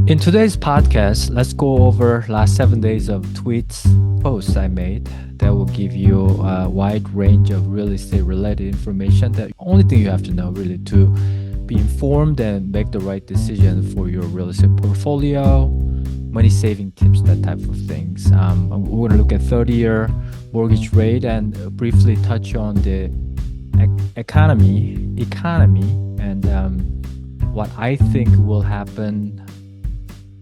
In today's podcast, let's go over last 7 days of tweets, posts I made that will give you a wide range of real estate related information. That only thing you have to know really to be informed and make the right decision for your real estate portfolio, money saving tips, that type of things. We're going to look at 30-year mortgage rate and briefly touch on the economy, and what I think will happen.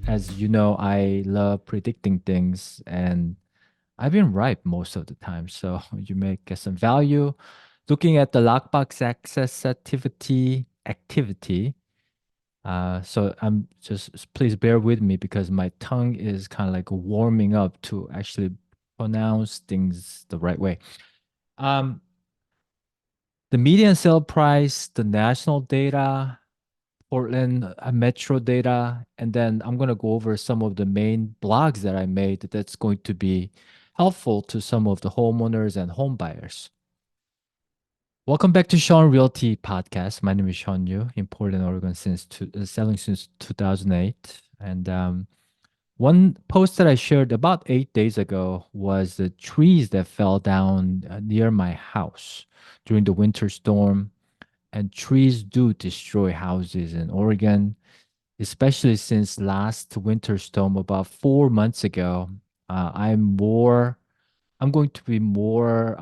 As you know, I love predicting things, and I've been right most of the time. So you may get some value. Looking at the lockbox access activity. So I'm just please bear with me because my tongue is kind of like warming up to actually pronounce things the right way. Um, the median sale price, the national data, Portland metro data, and then I'm going to go over some of the main blogs that I made that's going to be helpful to some of the homeowners and home buyers. Welcome back to Shawn Realty Podcast. My name is Shawn Yu, in Portland, Oregon, selling since 2008. And one post that I shared about 8 days ago was the trees that fell down near my house during the winter storm. And trees do destroy houses in Oregon, especially since last winter storm about 4 months ago. I'm going to be more,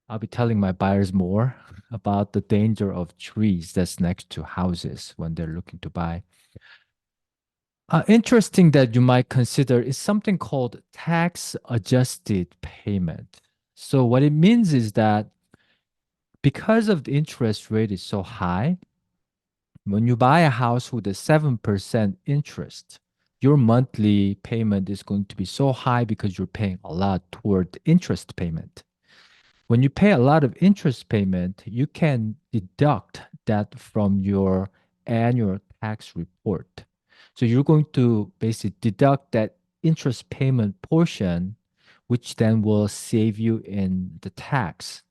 I'll be telling my buyers more about the danger of trees that's next to houses when they're looking to buy. Interesting that you might consider is something called tax adjusted payment. So what it means is that because of the interest rate is so high, when you buy a house with a 7% interest, your monthly payment is going to be so high because you're paying a lot toward the interest payment. When you pay a lot of interest payment, you can deduct that from your annual tax report. So you're going to basically deduct that interest payment portion, which then will save you in the tax.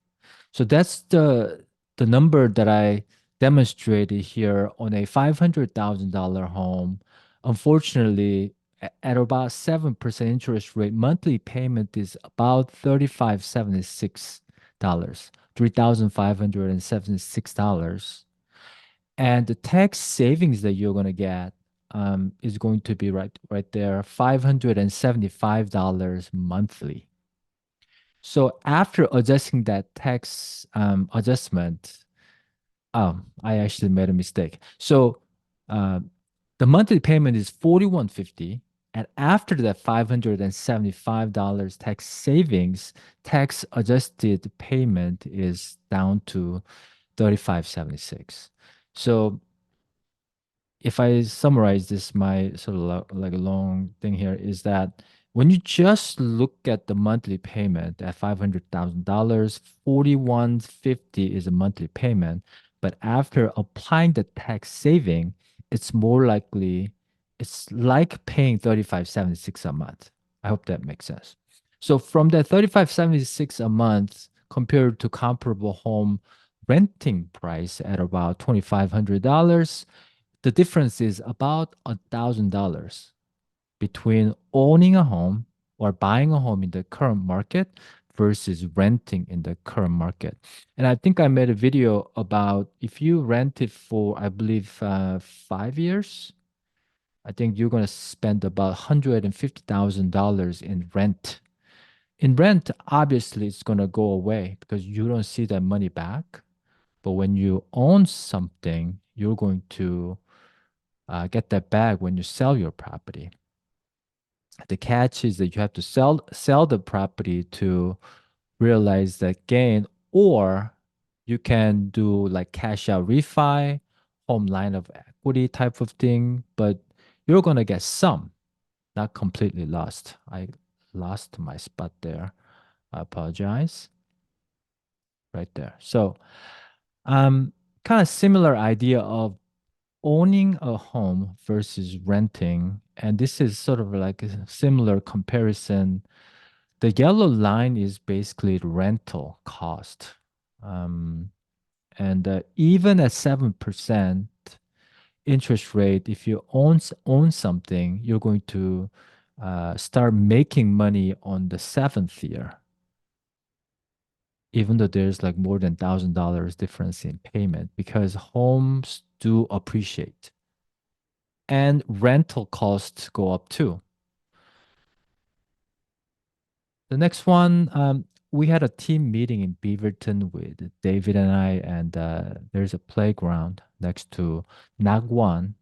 So that's the number that I demonstrated here on a $500,000 home. Unfortunately, at about 7% interest rate, monthly payment is about $35.76, $3,576. And the tax savings that you're going to get is going to be right there, $575 monthly. So after adjusting that tax adjustment, I actually made a mistake. So uh, the monthly payment is 4150, and after that $575 tax savings, tax adjusted payment is down to 3576. So if I summarize this, my sort of like a long thing here is that when you just look at the monthly payment at $500,000, 4150 is a monthly payment. But after applying the tax saving, it's more likely, it's like paying 3576 a month. I hope that makes sense. So from that 3576 a month compared to comparable home renting price at about $2,500, the difference is about $1,000 between owning a home or buying a home in the current market versus renting in the current market. And I think I made a video about if you rent it for, I believe, 5 years, I think you're going to spend about $150,000 in rent. In rent, obviously, it's going to go away because you don't see that money back. But when you own something, you're going to get that back when you sell your property. The catch is that you have to sell the property to realize that gain, or you can do like cash out refi, home line of equity type of thing, but you're gonna get some, not completely lost. I lost my spot there. I apologize. Right there. So kind of similar idea of owning a home versus renting, and this is sort of like a similar comparison. The yellow line is basically the rental cost. And even at 7%, interest rate, if you own something, you're going to start making money on the seventh year, even though there's like more than $1,000 difference in payment because homes do appreciate and rental costs go up too. The next one, we had a team meeting in Beaverton with David and I, and there's a playground next to Nagwan,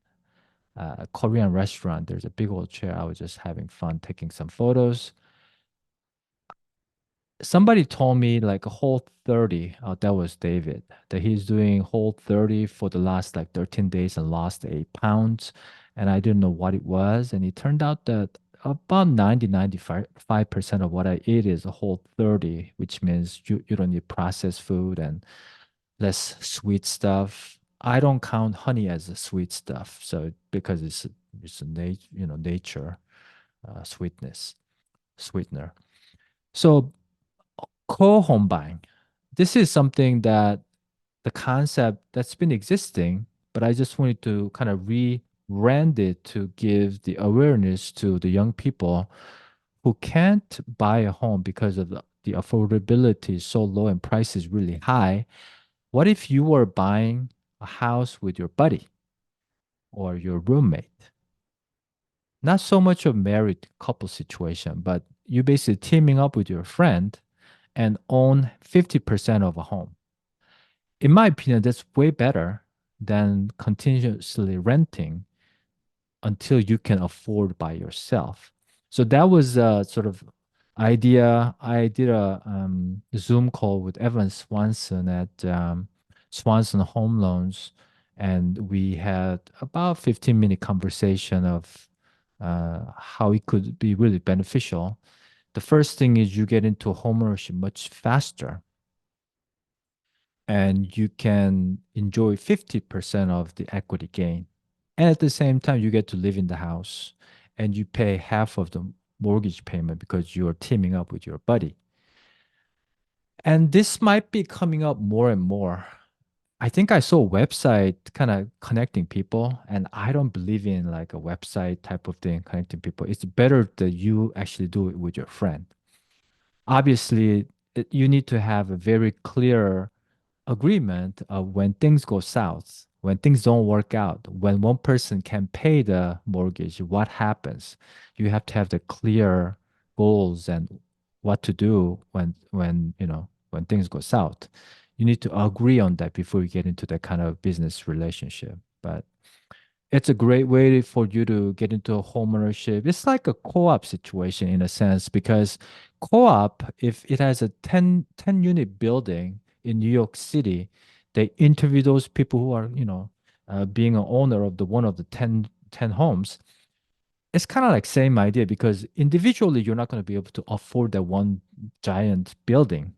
a Korean restaurant. There's a big old chair. I was just having fun taking some photos. Somebody told me like a whole 30, that was David, that he's doing whole 30 for the last like 13 days and lost 8 pounds. And I didn't know what it was. And it turned out that about 95% of what I eat is a whole 30, which means you don't need processed food and less sweet stuff. I don't count honey as a sweet stuff. So because it's a nature sweetness, sweetener. So co-home buying. This is something that the concept that's been existing, but I just wanted to kind of rebrand it to give the awareness to the young people who can't buy a home because of the affordability is so low and price is really high. What if you were buying a house with your buddy or your roommate? Not so much a married couple situation, but you basically teaming up with your friend and own 50% of a home. In my opinion, that's way better than continuously renting until you can afford by yourself. So that was a sort of idea. I did a Zoom call with Evan Swanson at Swanson Home Loans, and we had about 15-minute conversation of how it could be really beneficial. The first thing is you get into homeownership much faster and you can enjoy 50% of the equity gain. And at the same time, you get to live in the house and you pay half of the mortgage payment because you're teaming up with your buddy. And this might be coming up more and more. I think I saw a website kind of connecting people, and I don't believe in like a website type of thing connecting people. It's better that you actually do it with your friend. Obviously, you need to have a very clear agreement of when things go south, when things don't work out, when one person can pay the mortgage, what happens? You have to have the clear goals and what to do when things go south. You need to agree on that before you get into that kind of business relationship. But it's a great way for you to get into a home ownership. It's like a co-op situation in a sense because co-op, if it has a ten unit building in New York City, they interview those people who are, being an owner of the one of the ten homes. It's kind of like same idea because individually you're not going to be able to afford that one giant building,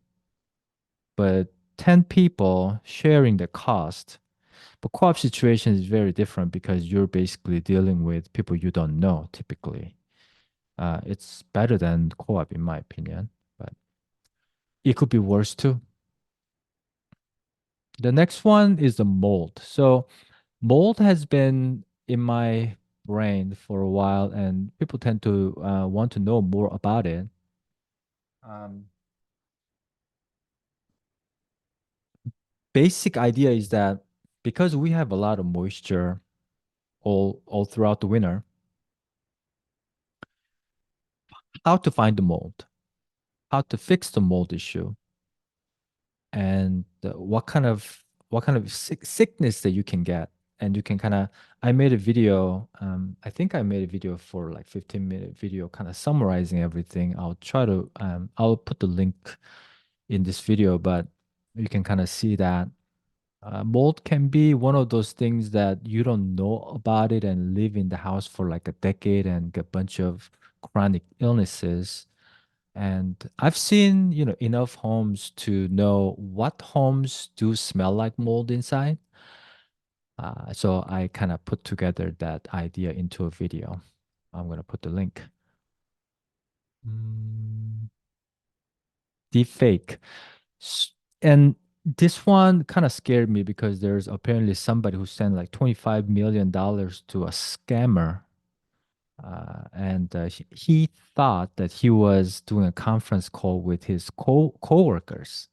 but 10 people sharing the cost. But co-op situation is very different because you're basically dealing with people you don't know typically. It's better than co-op in my opinion, but it could be worse too. The next one is the mold. So mold has been in my brain for a while, and people tend to want to know more about it. Um, Basic idea is that because we have a lot of moisture all throughout the winter, how to find the mold, how to fix the mold issue, and what kind of sickness that you can get, and you can kind of I made a video. I think I made a video for like 15-minute video kind of summarizing everything. I'll put the link in this video, but you can kind of see that mold can be one of those things that you don't know about it and live in the house for like a decade and get a bunch of chronic illnesses. And I've seen, enough homes to know what homes do smell like mold inside. So I kind of put together that idea into a video. I'm going to put the link. Mm, deepfake. S- And This one kind of scared me because there's apparently somebody who sent like $25 million to a scammer. And he thought that he was doing a conference call with his coworkers.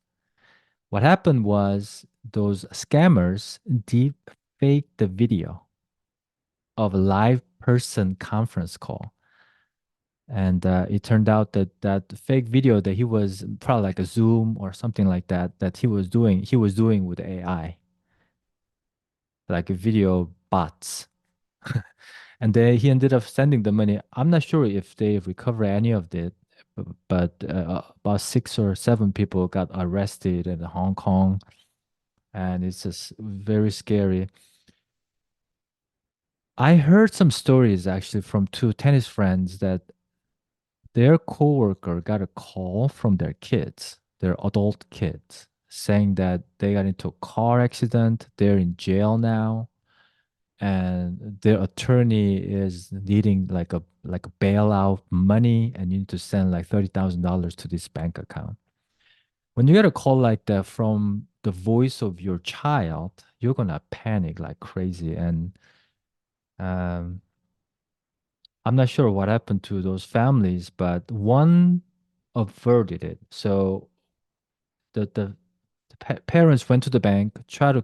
What happened was those scammers deep faked the video of a live person conference call. And it turned out that that fake video that he was probably like a Zoom or something like that that he was doing with AI, like video bots. And then he ended up sending the money. I'm not sure if they recover any of it, but about 6 or 7 people got arrested in Hong Kong, and it's just very scary. I heard some stories actually from two tennis friends that their coworker got a call from their kids, their adult kids, saying that they got into a car accident, they're in jail now, and their attorney is needing like a bailout money, and you need to send like $30,000 to this bank account. When you get a call like that from the voice of your child, you're gonna panic like crazy. And um, I'm not sure what happened to those families, but one averted it. So the parents went to the bank, try to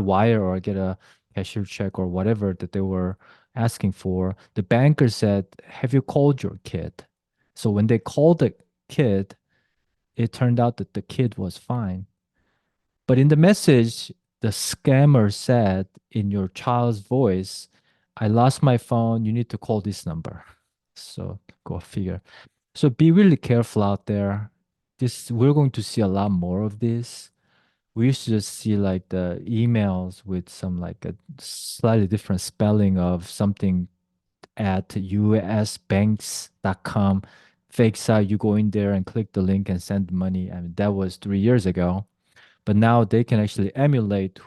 wire or get a cashier check or whatever that they were asking for. The banker said, "Have you called your kid?" So when they called the kid, it turned out that the kid was fine. But in the message, the scammer said in your child's voice, "I lost my phone. You need to call this number." So go figure. So be really careful out there. This we're going to see a lot more of this. We used to just see like the emails with some like a slightly different spelling of something at usbanks.com fake site. You go in there and click the link and send money. I mean, that was 3 years ago. But now they can actually emulate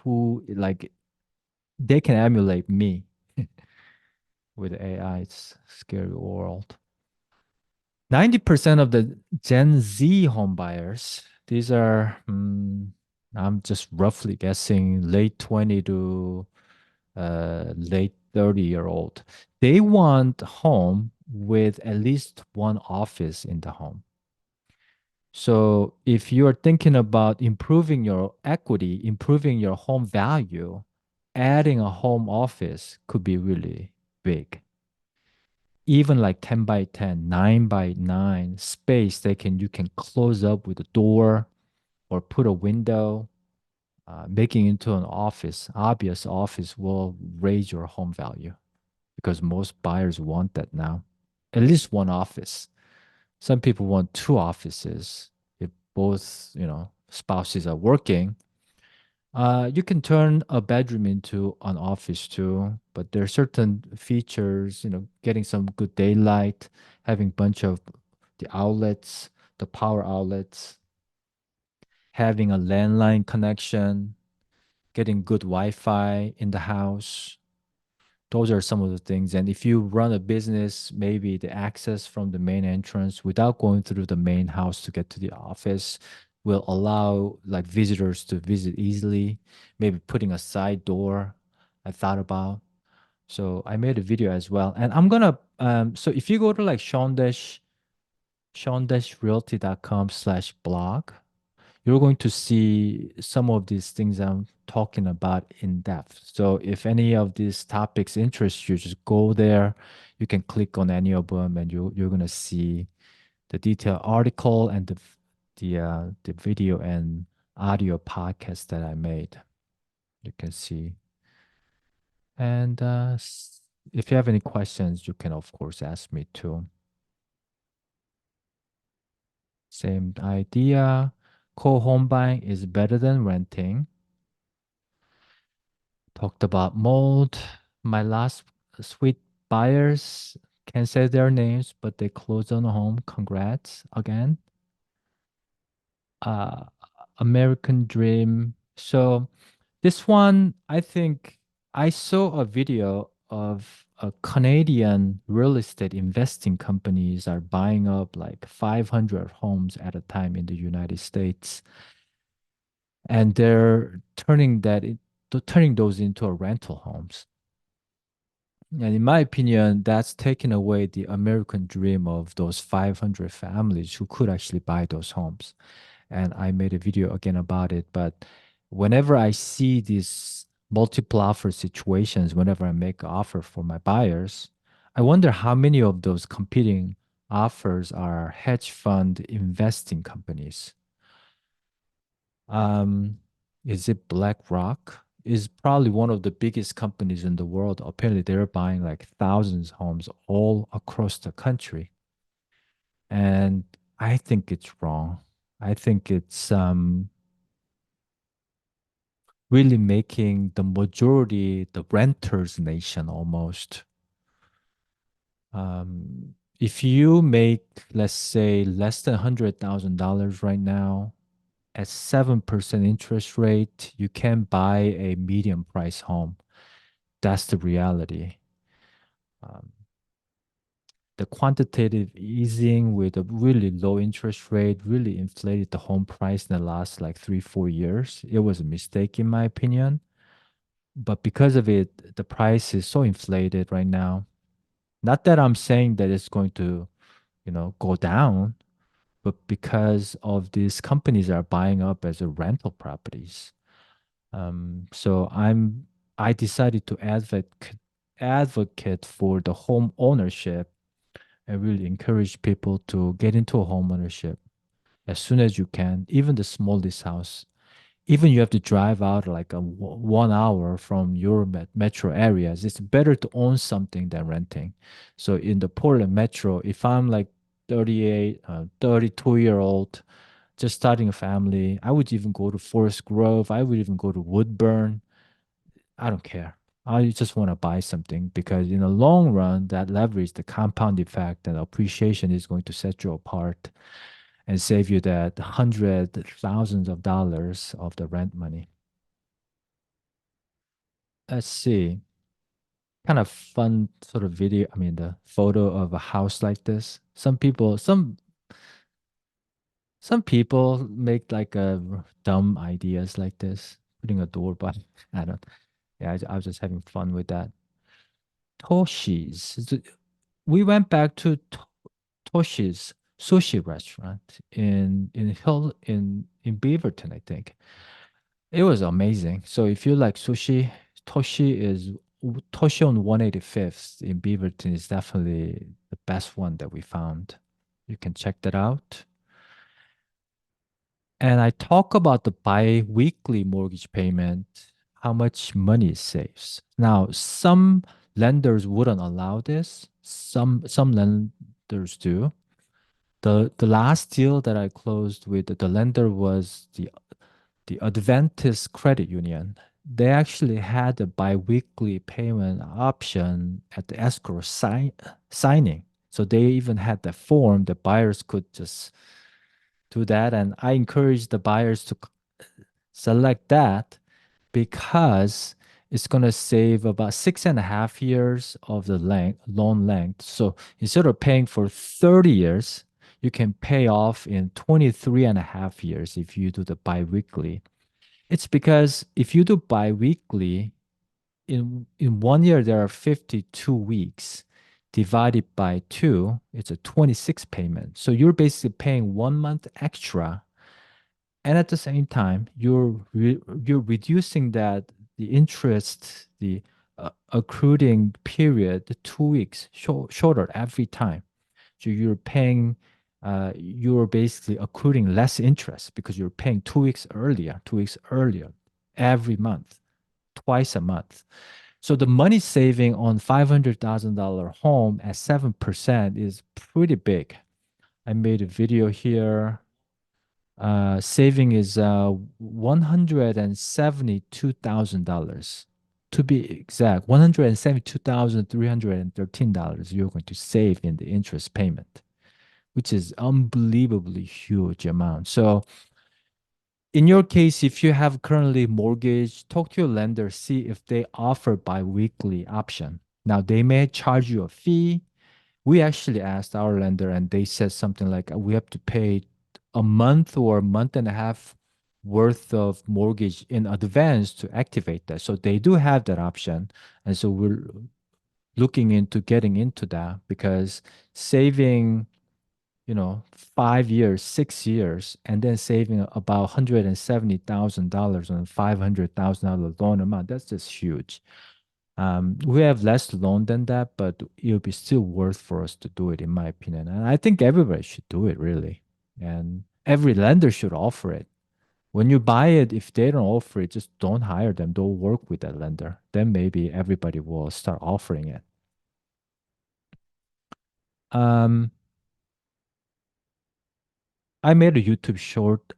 they can emulate me with AI. It's a scary world. 90% of the Gen Z home buyers, these are, I'm just roughly guessing late 20 to late 30-year-old. They want a home with at least one office in the home. So if you are thinking about improving your equity, improving your home value, adding a home office could be really big. Even like 10 by 10, 9 by 9 space they can you can close up with a door or put a window, making into an office, obvious office will raise your home value because most buyers want that now. At least one office. Some people want two offices if both, spouses are working. You can turn a bedroom into an office too, but there are certain features, getting some good daylight, having a bunch of the outlets, the power outlets, having a landline connection, getting good Wi-Fi in the house. Those are some of the things. And if you run a business, maybe the access from the main entrance without going through the main house to get to the office will allow like visitors to visit easily. Maybe putting a side door I thought about. So I made a video as well. And I'm gonna so if you go to like Shawn-Realty.com/blog, you're going to see some of these things I'm talking about in depth. So if any of these topics interest you, just go there. You can click on any of them, and you're gonna see the detailed article and the video and audio podcast that I made. You can see. And if you have any questions, you can of course ask me too. Same idea. Co-home buying is better than renting. Talked about mold. My last sweet buyers can't say their names, but they closed on a home. Congrats again. Uh, American Dream. So this one, I think I saw a video of a Canadian real estate investing companies are buying up like 500 homes at a time in the United States. and they're turning those into a rental homes. And in my opinion, that's taken away the American dream of those 500 families who could actually buy those homes. And I made a video again about it. But whenever I see these multiple offer situations, whenever I make an offer for my buyers, I wonder how many of those competing offers are hedge fund investing companies. Um, is it BlackRock? Is probably one of the biggest companies in the world. Apparently, they're buying like thousands of homes all across the country. And I think it's wrong. I think it's really making the majority the renters nation almost. If you make, let's say, less than $100,000 right now, at 7% interest rate, you can buy a medium price home. That's the reality. Um, the quantitative easing with a really low interest rate really inflated the home price in the last like 3, 4 years. It was a mistake, in my opinion. But because of it, the price is so inflated right now. Not that I'm saying that it's going to, go down, but because of these companies are buying up as a rental properties. So I decided to advocate for the home ownership and really encourage people to get into a home ownership as soon as you can, even the smallest house. Even you have to drive out like 1 hour from your metro areas, it's better to own something than renting. So in the Portland metro, if I'm like 38, 32-year-old, just starting a family, I would even go to Forest Grove. I would even go to Woodburn. I don't care. I just want to buy something because in the long run, that leverage, the compound effect and appreciation is going to set you apart and save you that hundred thousands of dollars of the rent money. Let's see. Kind of fun sort of video. I mean, the photo of a house like this. Some people make like dumb ideas like this, putting a door by. I don't. Yeah, I was just having fun with that. Toshi's. We went back to Toshi's sushi restaurant in Beaverton, I think. It was amazing. So if you like sushi, Toshi is Toshi on 185th in Beaverton is definitely the best one that we found. You can check that out. And I talk about the bi-weekly mortgage payment, how much money it saves. Now, some lenders wouldn't allow this. Some lenders do. The last deal that I closed with the lender was the Adventist Credit Union. They actually had a biweekly payment option at the escrow signing. So they even had the form the buyers could just do that. And I encourage the buyers to select that because it's going to save about 6.5 years of the loan length. So instead of paying for 30 years, you can pay off in 23 and a half years if you do the biweekly. It's because if you do biweekly, in 1 year there are 52 weeks. Divided by two, it's a 26 payment. So you're basically paying 1 month extra, and at the same time, you're reducing the interest, the accruing period, the 2 weeks shorter every time. So you're basically accruing less interest because you're paying 2 weeks earlier every month, twice a month. So the money saving on $500,000 home at 7% is pretty big. I made a video here. Saving is $172,000. To be exact, $172,313 you're going to save in the interest payment, which is unbelievably huge amount. So in your case, if you have currently mortgage, talk to your lender, see if they offer biweekly option. Now they may charge you a fee. We actually asked our lender and they said something like we have to pay a month or a month and a half worth of mortgage in advance to activate that. So they do have that option. And so we're looking into getting into that because saving, 5 years, 6 years, and then saving about $170,000 on a $500,000 loan amount, that's just huge. We have less loan than that, but it'll be still worth for us to do it, in my opinion. And I think everybody should do it, really. And every lender should offer it. When you buy it, if they don't offer it, just don't hire them. Don't work with that lender. Then maybe everybody will start offering it. Um, I made a YouTube short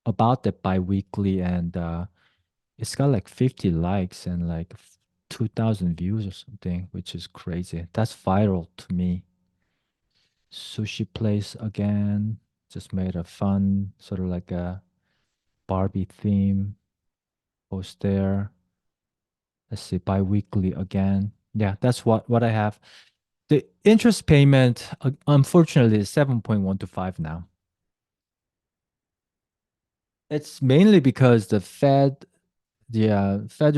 about the biweekly, and it's got like 50 likes and like 2,000 views or something, which is crazy. That's viral to me. Sushi place again. Just made a fun, sort of like a Barbie theme post there. Let's see, bi-weekly again. Yeah, that's what I have. The interest payment, unfortunately, is 7.125 now. It's mainly because the Federal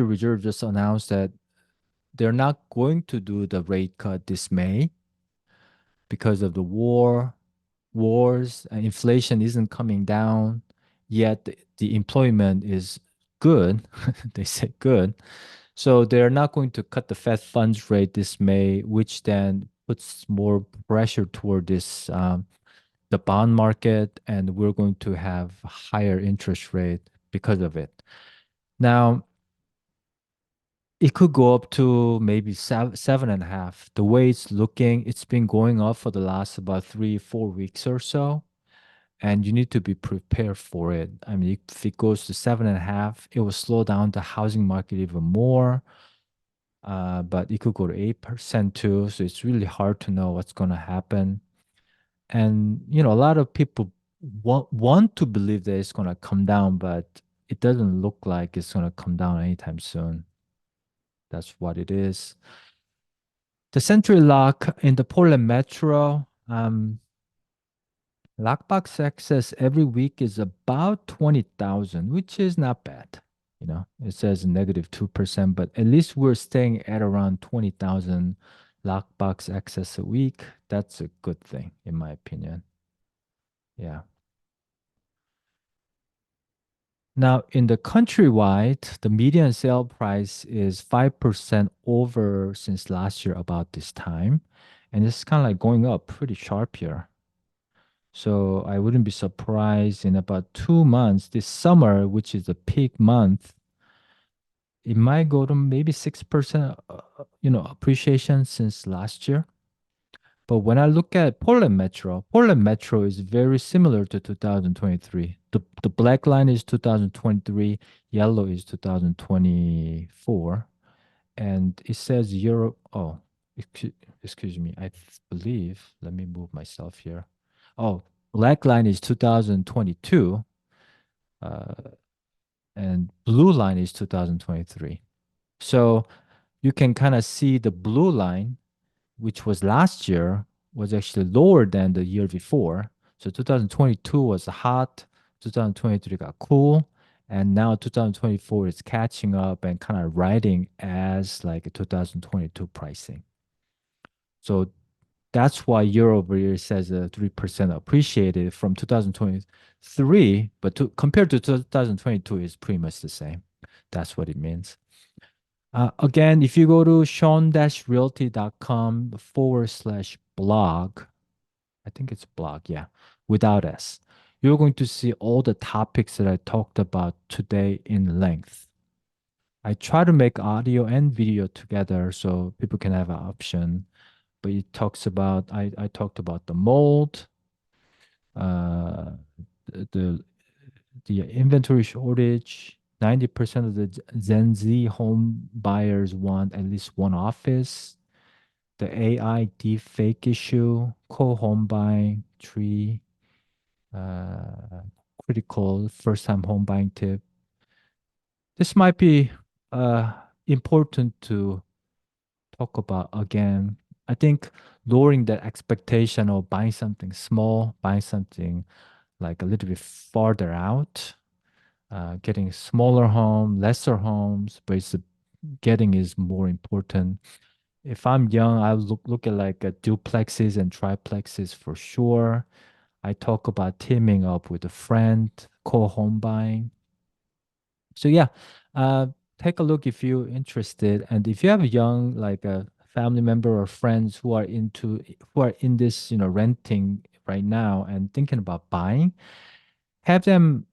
Reserve just announced that they're not going to do the rate cut this May because of the wars, and inflation isn't coming down, yet the employment is good. They say good. So they're not going to cut the Fed funds rate this May, which then puts more pressure toward the bond market, and we're going to have higher interest rate because of it. Now, it could go up to maybe 7.5. The way it's looking, it's been going up for the last about 3, 4 weeks or so, and you need to be prepared for it. I mean, if it goes to 7.5, it will slow down the housing market even more. But it could go to 8% too. So it's really hard to know what's going to happen. And, a lot of people want to believe that it's going to come down, but it doesn't look like it's going to come down anytime soon. That's what it is. The Century Lock in the Portland Metro, lockbox access every week is about 20,000, which is not bad. It says -2%, but at least we're staying at around 20,000 lockbox access a week. That's a good thing, in my opinion. Yeah. Now, in the countrywide, the median sale price is 5% over since last year about this time. And it's kind of like going up pretty sharp here. So I wouldn't be surprised in about 2 months, this summer, which is the peak month, it might go to maybe 6%, appreciation since last year. But when I look at Portland Metro is very similar to 2023. The black line is 2023, yellow is 2024, and it says Europe. Oh, excuse me. Believe. Let me move myself here. Oh, black line is 2022, uh, and blue line is 2023. So you can kind of see the blue line, which was last year, was actually lower than the year before. So 2022 was hot, 2023 got cool, and now 2024 is catching up and kind of riding as like a 2022 pricing. So that's why year over year says a 3% appreciated from 2023, but compared to 2022 is pretty much the same. That's what it means. Again, if you go to shawn-realty.com/blog, I think it's blog, yeah, without S, you're going to see all the topics that I talked about today in length. I try to make audio and video together so people can have an option, but it talks about, I talked about the mold, uh, the inventory shortage. 90% of the Gen Z home buyers want at least one office. The AI deepfake issue, co-home buying, tree, uh, critical first-time home buying tip. This might be uh, important to talk about again. I think lowering the expectation of buying something small, buying something like a little bit farther out, getting smaller home, lesser homes, but it's getting is more important. If I'm young, I look at like duplexes and triplexes for sure. I talk about teaming up with a friend, co-home buying. So yeah, uh, take a look if you're interested, and if you have a young like a family member or friends who are in this renting right now and thinking about buying, have them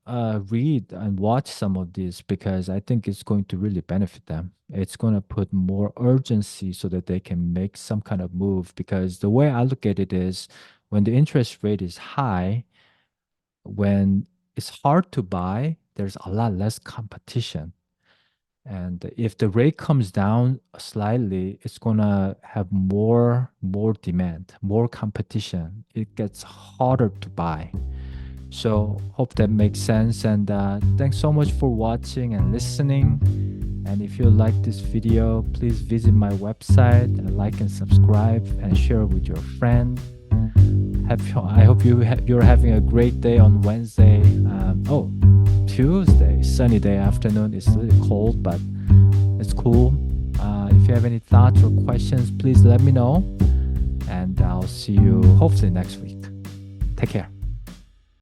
read and watch some of this because I think it's going to really benefit them. It's going to put more urgency so that they can make some kind of move. Because the way I look at it is when the interest rate is high, when it's hard to buy, there's a lot less competition. And if the rate comes down slightly, it's gonna have more demand, more competition. It gets harder to buy. So hope that makes sense. And thanks so much for watching and listening. And if you like this video, please visit my website and like and subscribe and share it with your friend. I hope you're having a great day on Wednesday. Tuesday, sunny day afternoon. It's a little cold, but it's cool. If you have any thoughts or questions, please let me know. And I'll see you hopefully next week. Take care.